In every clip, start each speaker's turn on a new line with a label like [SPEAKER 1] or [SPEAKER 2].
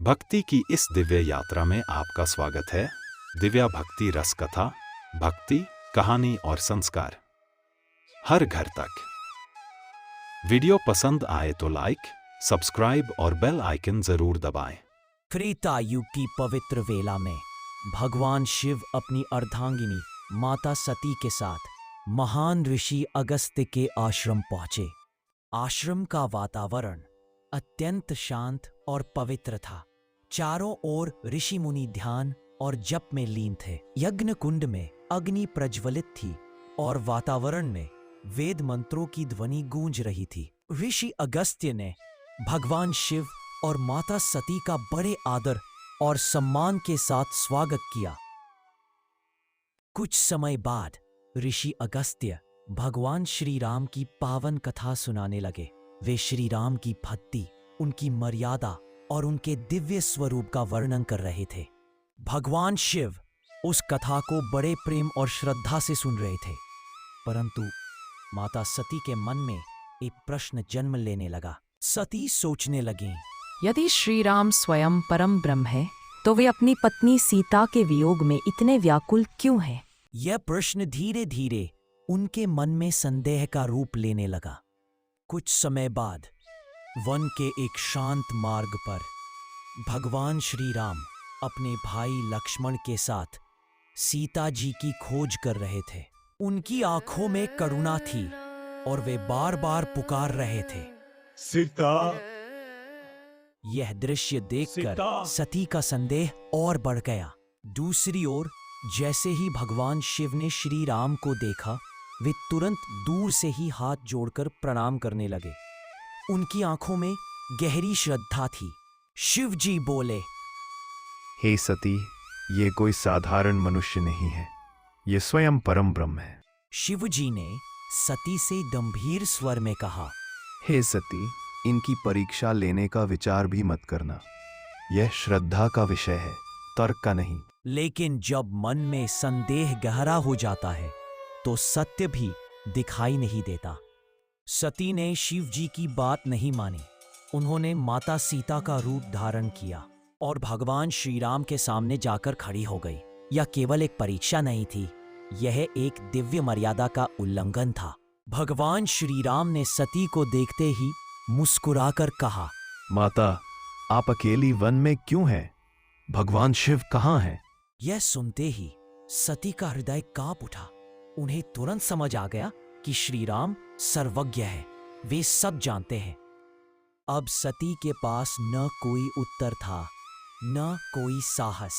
[SPEAKER 1] भक्ति की इस दिव्य यात्रा में आपका स्वागत है। दिव्या भक्ति रस कथा, भक्ति, कहानी और संस्कार हर घर तक। वीडियो पसंद आए तो लाइक, सब्सक्राइब और बेल आइकन जरूर दबाएं।
[SPEAKER 2] त्रेता युग की पवित्र वेला में भगवान शिव अपनी अर्धांगिनी माता सती के साथ महान ऋषि अगस्त्य के आश्रम पहुंचे। आश्रम का वातावरण अत्यंत शांत और पवित्र था। चारों ओर ऋषि मुनि ध्यान और जप में लीन थे। यज्ञ कुंड में अग्नि प्रज्वलित थी और वातावरण में वेद मंत्रों की ध्वनि गूंज रही थी। ऋषि अगस्त्य ने भगवान शिव और माता सती का बड़े आदर और सम्मान के साथ स्वागत किया। कुछ समय बाद ऋषि अगस्त्य भगवान श्री राम की पावन कथा सुनाने लगे। वे श्री राम की भक्ति, उनकी मर्यादा और उनके दिव्य स्वरूप का वर्णन कर रहे थे। भगवान शिव उस कथा को बड़े प्रेम और श्रद्धा से सुन रहे थे, परंतु माता सती के मन में एक प्रश्न जन्म लेने लगा। सती सोचने लगी,
[SPEAKER 3] यदि श्री राम स्वयं परम ब्रह्म है, तो वे अपनी पत्नी सीता के वियोग में इतने व्याकुल क्यों हैं?
[SPEAKER 2] यह प्रश्न धीरे धीरे उनके मन में संदेह का रूप लेने लगा। कुछ समय बाद वन के एक शांत मार्ग पर भगवान श्री राम अपने भाई लक्ष्मण के साथ सीता जी की खोज कर रहे थे। उनकी आंखों में करुणा थी और वे बार बार पुकार रहे थे,
[SPEAKER 4] सीता।
[SPEAKER 2] यह दृश्य देखकर
[SPEAKER 4] सीता।
[SPEAKER 2] सती का संदेह और बढ़ गया। दूसरी ओर जैसे ही भगवान शिव ने श्री राम को देखा, वे तुरंत दूर से ही हाथ जोड़कर प्रणाम करने लगे। उनकी आंखों में गहरी श्रद्धा थी। शिव जी बोले,
[SPEAKER 4] हे सती, ये कोई साधारण मनुष्य नहीं है, ये स्वयं परम ब्रह्म है।
[SPEAKER 2] शिव जी ने सती से गंभीर स्वर में कहा,
[SPEAKER 4] हे सती, इनकी परीक्षा लेने का विचार भी मत करना। यह श्रद्धा का विषय है, तर्क का नहीं।
[SPEAKER 2] लेकिन जब मन में संदेह गहरा हो जाता है तो सत्य भी दिखाई नहीं देता। सती ने शिव जी की बात नहीं मानी। उन्होंने माता सीता का रूप धारण किया और भगवान श्री राम के सामने जाकर खड़ी हो गई। यह केवल एक परीक्षा नहीं थी, यह एक दिव्य मर्यादा का उल्लंघन था। भगवान श्री राम ने सती को देखते ही मुस्कुराकर कहा,
[SPEAKER 4] माता, आप अकेली वन में क्यों हैं? भगवान शिव कहाँ हैं?
[SPEAKER 2] यह सुनते ही सती का हृदय कांप उठा। उन्हें तुरंत समझ आ गया कि श्री राम सर्वज्ञ है, वे सब जानते हैं। अब सती के पास न कोई उत्तर था, न कोई साहस।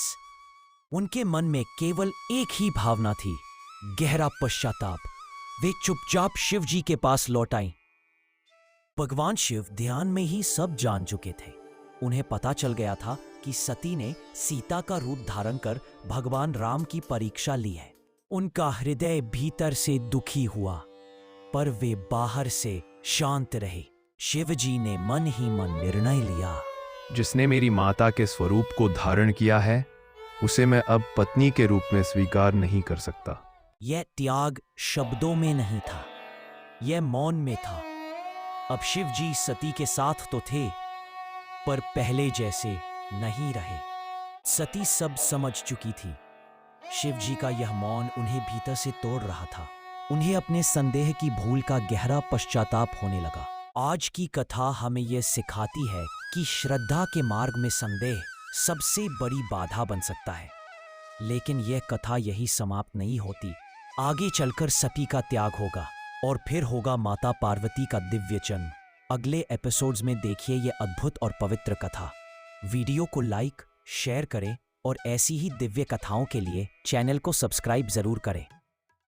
[SPEAKER 2] उनके मन में केवल एक ही भावना थी, गहरा पश्चाताप। वे चुपचाप शिव जी के पास लौट आईं। भगवान शिव ध्यान में ही सब जान चुके थे। उन्हें पता चल गया था कि सती ने सीता का रूप धारण कर भगवान राम की परीक्षा ली है। उनका हृदय भीतर से दुखी हुआ, पर वे बाहर से शांत रहे। शिव जी ने मन ही मन निर्णय लिया,
[SPEAKER 4] जिसने मेरी माता के स्वरूप को धारण किया है, उसे मैं अब पत्नी के रूप में स्वीकार नहीं कर सकता।
[SPEAKER 2] यह त्याग शब्दों में नहीं था, यह मौन में था। अब शिव जी सती के साथ तो थे, पर पहले जैसे नहीं रहे। सती सब समझ चुकी थी। शिव जी का यह मौन उन्हें भीतर से तोड़ रहा था। उन्हें अपने संदेह की भूल का गहरा पश्चाताप होने लगा। आज की कथा हमें यह सिखाती है कि श्रद्धा के मार्ग में संदेह सबसे बड़ी बाधा बन सकता है। लेकिन यह कथा यही समाप्त नहीं होती। आगे चलकर सती का त्याग होगा और फिर होगा माता पार्वती का दिव्य जन्म। अगले एपिसोड्स में देखिए यह अद्भुत और पवित्र कथा। वीडियो को लाइक, शेयर करें और ऐसी ही दिव्य कथाओं के लिए चैनल को सब्सक्राइब जरूर करें।